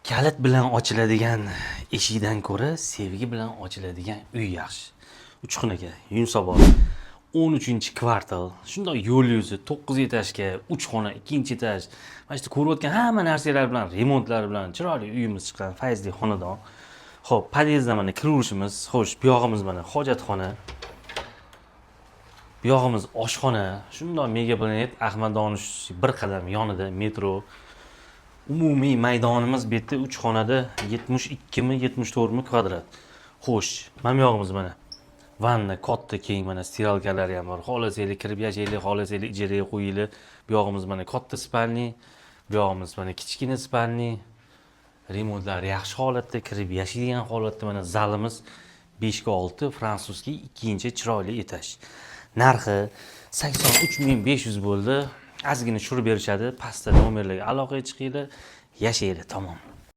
Kalit bilan ochiladigan eshikdan ko'ra sevgi bilan ochiladigan uy yaxshi. 3 xonaga, Yunusobod, 13-kvartal. Shundoq yo'l yuzi 9 etajga, 3 xona, 2-etaj. Mana shu ko'rayotgan hamma narsalar bilan, remontlar bilan chiroyli uyimiz chiqqan, fayzli xonadon. Xo'p, podyezdda mana kiraverishimiz. Xo'sh, bu yog'imiz mana hojatxona. Bu yog'imiz oshxona. Shundoq Mega Planet Ahmad Donish bir qadam yonida metro. Umumiy maydonimiz bu yerda 3 xonada 72 mi, 74 mi kvadrat. Xo'sh, mana bu yog'imiz mana. Vanna katta keng mana stiralkalari ham bor. Xohlasanglar kirib yashaylik, xohlasanglar ijaraga qo'yinglar. Bu yog'imiz mana katta spalni, bu yog'imiz mana kichkina spalni. Remontlar yaxshi holatda, kirib yashaydigan holatda mana zalimiz 5 ga 6 fransuzskiy 2-chi chiroyli etaj. Narxi 83.500 bo'ldi. Ozgina tushirib berishadi. Pastda nomerlarga aloqaga chiqinglar, yashaylar, tamom.